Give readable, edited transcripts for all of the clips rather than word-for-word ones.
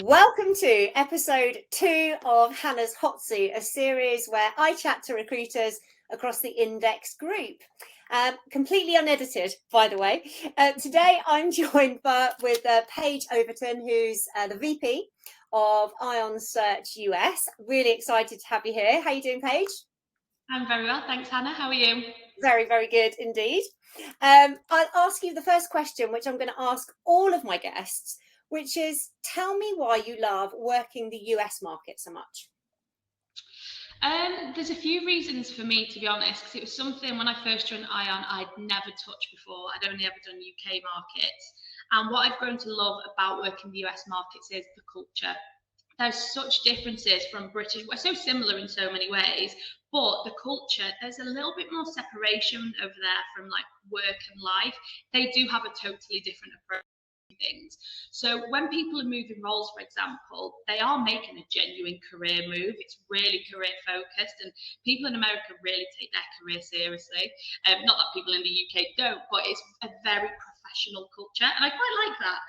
Welcome to episode 2 of Hannah's Hot Seat, a series where I chat to recruiters across the Index Group. Completely unedited, by the way. Today I'm joined with Paige Overton, who's the VP of Ion Search US. Really excited to have you here. How are you doing, Paige? I'm very well, thanks, Hannah. How are you? Very, very good indeed. I'll ask you the first question, which I'm going to ask all of my guests, which is, tell me why you love working the US market so much. There's a few reasons for me, to be honest, because it was something when I first joined Ion I'd never touched before. I'd only ever done UK markets. And what I've grown to love about working the US markets is the culture. There's such differences from British. We're so similar in so many ways, but the culture, there's a little bit more separation over there from like work and life. They do have a totally different approach to things. So when people are moving roles, for example, they are making a genuine career move. It's really career focused, and people in America really take their career seriously. Not that people in the UK don't, but it's a very professional culture, and I quite like that.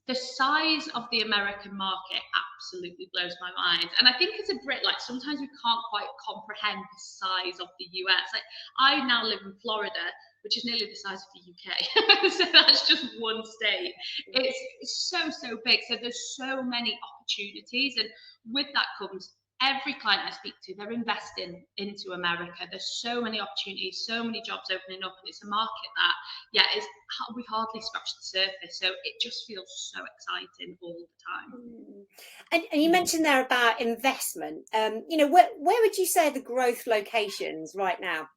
The size of the American market absolutely blows my mind. And I think as a Brit, like sometimes we can't quite comprehend the size of the US. Like I now live in Florida, which is nearly the size of the UK. So that's just one state. It's so big. So there's so many opportunities. And with that comes every client I speak to, they're investing into America. There's so many opportunities, so many jobs opening up, and it's a market that, we hardly scratch the surface. So it just feels so exciting all the time. And you mentioned there about investment. Where would you say the growth locations right now?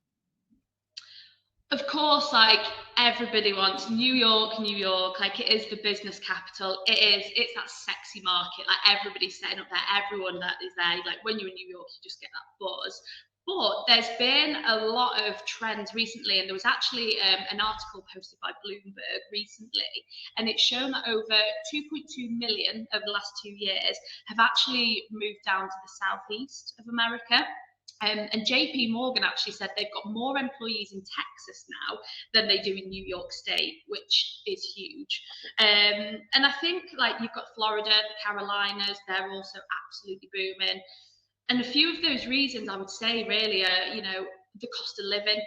Of course, like everybody wants New York, like it is the business capital. It's that sexy market. Like everybody's setting up there, everyone that is there. Like when you're in New York, you just get that buzz. But there's been a lot of trends recently, and there was actually an article posted by Bloomberg recently, and it's shown that over 2.2 million over the last 2 years have actually moved down to the southeast of America. And JP Morgan actually said they've got more employees in Texas now than they do in New York State, which is huge. And I think like you've got Florida, the Carolinas, they're also absolutely booming. And a few of those reasons I would say really are, the cost of living.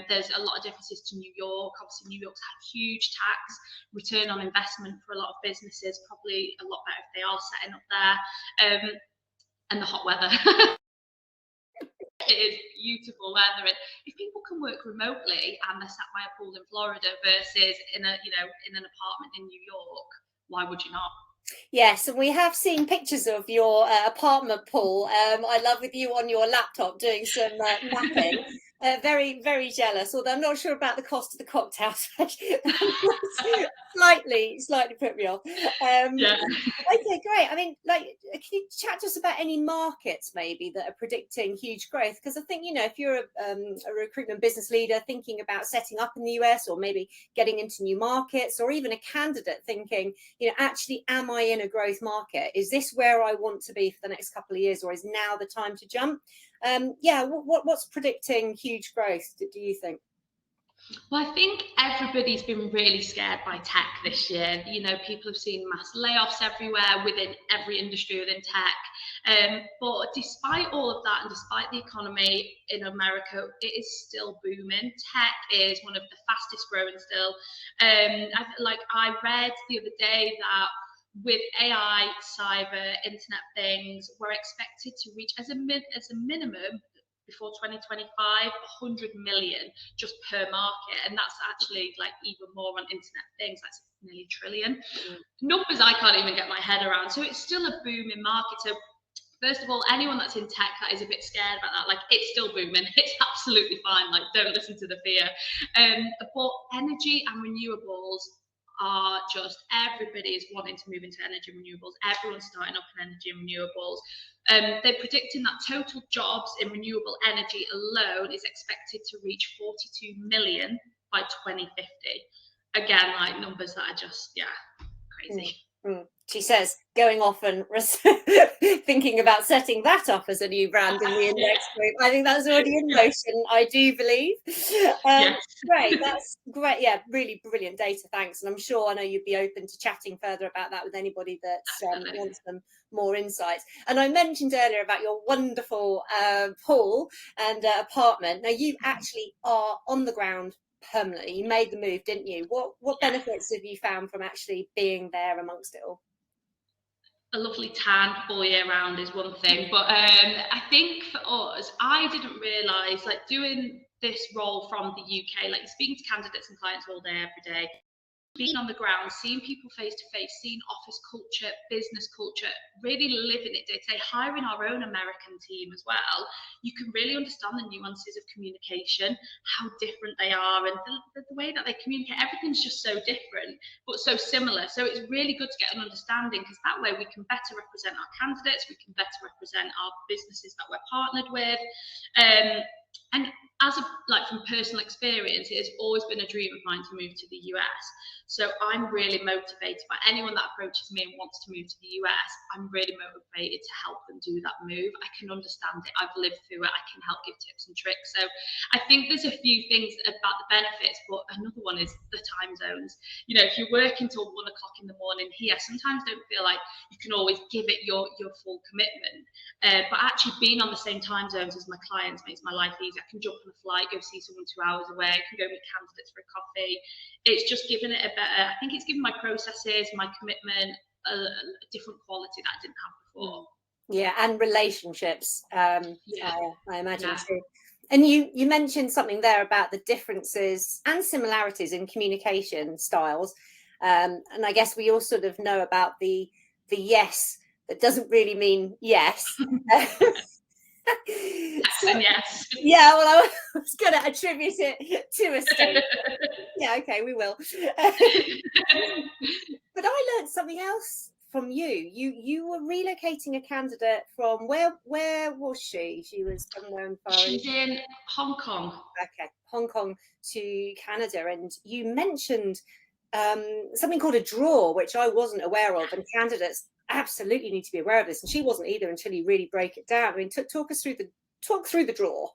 There's a lot of differences to New York. Obviously, New York's had huge tax return on investment for a lot of businesses, probably a lot better if they are setting up there. And the hot weather. It is beautiful weather, and if people can work remotely and they're sat by a pool in Florida versus in an apartment in New York, why would you not? Yes, and we have seen pictures of your apartment pool. I love with you on your laptop doing some mapping. Very, very jealous, although I'm not sure about the cost of the cocktails. slightly put me off. Okay, great. I mean, can you chat to us about any markets maybe that are predicting huge growth? Because I think, if you're a recruitment business leader thinking about setting up in the US, or maybe getting into new markets, or even a candidate thinking, actually, am I in a growth market? Is this where I want to be for the next couple of years, or is now the time to jump? What's predicting huge growth, do you think? Well, I think everybody's been really scared by tech this year. People have seen mass layoffs everywhere within every industry within tech. But despite all of that, and despite the economy in America, it is still booming. Tech is one of the fastest growing still. I read the other day that with AI, cyber, internet things, we're expected to reach as a minimum before 2025, 100 million just per market. And that's actually like even more on internet things, that's nearly a trillion. Numbers I can't even get my head around. So it's still a booming market. So first of all, anyone that's in tech that is a bit scared about that, like it's still booming. It's absolutely fine. Like don't listen to the fear. But energy and renewables are just, everybody is wanting to move into energy renewables. Everyone's starting up in energy renewables. They're predicting that total jobs in renewable energy alone is expected to reach 42 million by 2050. Again, like numbers that are just, crazy. she says, going off and thinking about setting that up as a new brand in the index group. I think that's already in motion, I do believe. Yes. Great, that's great. Yeah, really brilliant data, thanks. And I'm sure, I know you'd be open to chatting further about that with anybody that wants some more insights. And I mentioned earlier about your wonderful pool and apartment. Now, you actually are on the ground permanently. You made the move, didn't you? What benefits have you found from actually being there amongst it all? A lovely tan all year round is one thing, but I think for us, I didn't realise, like, doing this role from the UK, like speaking to candidates and clients all day, every day, being on the ground, seeing people face to face, seeing office culture, business culture, really living it day to day, hiring our own American team as well, you can really understand the nuances of communication, how different they are, and the way that they communicate. Everything's just so different, but so similar. So it's really good to get an understanding, because that way we can better represent our candidates, we can better represent our businesses that we're partnered with. And as a, like, from personal experience, it has always been a dream of mine to move to the US. So I'm really motivated by anyone that approaches me and wants to move to the US. I'm really motivated to help them do that move. I can understand it. I've lived through it. I can help give tips and tricks. So I think there's a few things about the benefits, but another one is the time zones. You know, if you're working till 1 o'clock in the morning here, sometimes don't feel like you can always give it your full commitment. But actually being on the same time zones as my clients makes my life easy. I can jump on a flight, go see someone 2 hours away, I can go meet candidates for a coffee. It's just given it a better, I think it's given my processes, my commitment, a different quality that I didn't have before. Yeah, and relationships, I imagine too. And you mentioned something there about the differences and similarities in communication styles. And I guess we all sort of know about the yes that doesn't really mean yes. So, yes. Yeah, well, I was going to attribute it to a state. Yeah, okay, we will. But I learned something else from you. You were relocating a candidate from where was she? She was somewhere in Far East. She's in Hong Kong. Okay, Hong Kong to Canada, and you mentioned something called a draw, which I wasn't aware of, and candidates absolutely need to be aware of this. And she wasn't either until you really break it down. I mean, talk through the draw.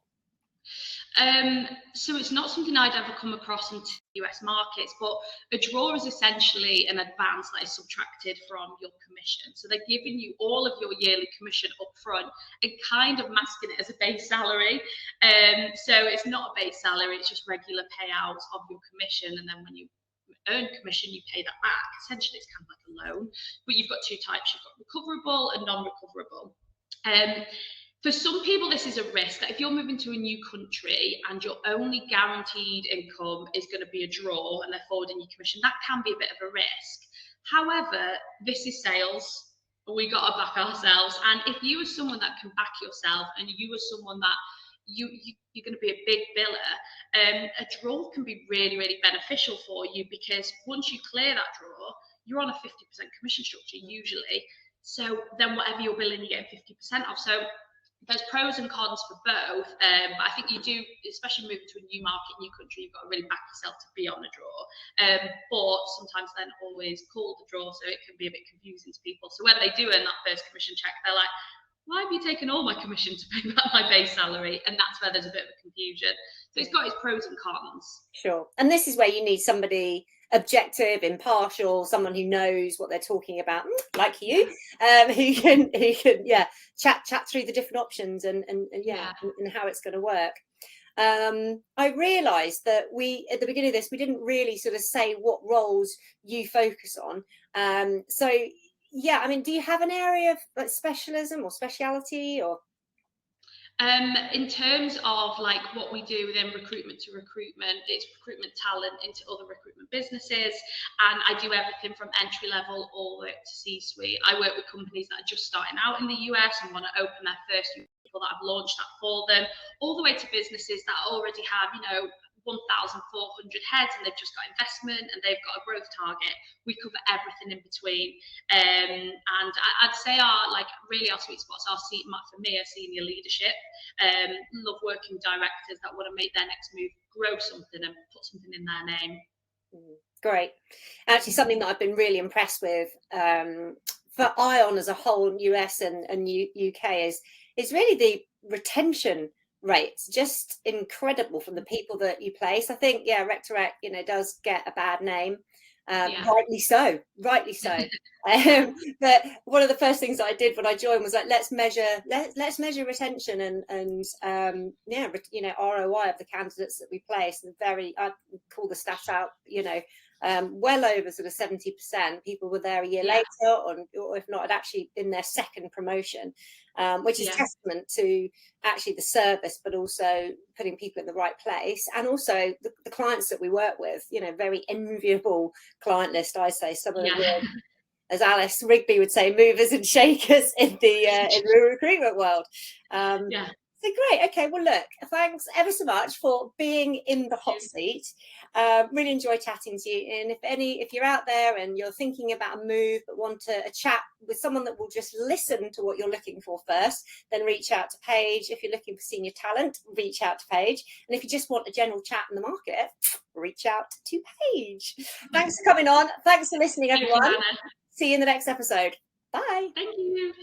So it's not something I'd ever come across in US markets, but a draw is essentially an advance that is subtracted from your commission. So they're giving you all of your yearly commission up front and kind of masking it as a base salary. So it's not a base salary, it's just regular payouts of your commission. And then when you earn commission, you pay that back. Essentially, it's kind of like a loan, but you've got two types. You've got recoverable and non-recoverable. For some people, this is a risk, that if you're moving to a new country and your only guaranteed income is going to be a draw and they're forwarding your commission, that can be a bit of a risk. However, this is sales. We got to back ourselves. And if you are someone that can back yourself, and you are someone that you're going to be a big biller, a draw can be really, really beneficial for you, because once you clear that draw, you're on a 50% commission structure usually. So then whatever you're billing, you get 50% off. So there's pros and cons for both, but I think you do, especially moving to a new market, new country, you've got to really back yourself to be on the draw. But sometimes they're not always called the draw, so it can be a bit confusing to people. So when they do earn that first commission check, they're like, why have you taken all my commission to pay back my base salary? And that's where there's a bit of a confusion. So it's got its pros and cons. Sure. And this is where you need somebody objective, impartial, someone who knows what they're talking about, like you, who can chat through the different options and how it's going to work. I realised that we, at the beginning of this, we didn't really sort of say what roles you focus on. So yeah, I mean, do you have an area of like specialism or speciality or? In terms of like what we do within recruitment to recruitment, it's recruitment talent into other recruitment businesses, and I do everything from entry level all the way up to C-suite. I work with companies that are just starting out in the US and want to open their first people that I've launched that for them, all the way to businesses that already have, 1,400 heads and they've just got investment and they've got a growth target. We cover everything in between, and I'd say our sweet spots are, for me, are senior leadership. Love working with directors that want to make their next move, grow something and put something in their name. Great. Actually, something that I've been really impressed with for Ion as a whole, US and UK, is really the retention rates, just incredible from the people that you place. I think, yeah, Rec2Rec, does get a bad name. Rightly so. But one of the first things that I did when I joined was like, let's measure retention and ROI of the candidates that we place. And I call the stat out, well over sort of 70% people were there a year later, or if not, had actually in their second promotion, which is testament to actually the service, but also putting people in the right place, and also the clients that we work with. Very enviable client list, I say. Some of the, as Alice Rigby would say, movers and shakers in the recruitment world. So great. Okay. Well, look, thanks ever so much for being in the hot seat. Really enjoy chatting to you. And if you're out there and you're thinking about a move but want a chat with someone that will just listen to what you're looking for first, then reach out to Paige. If you're looking for senior talent, reach out to Paige. And if you just want a general chat in the market, reach out to Paige. Thanks for coming on. Thanks for listening, everyone. See you in the next episode. Bye. Thank you.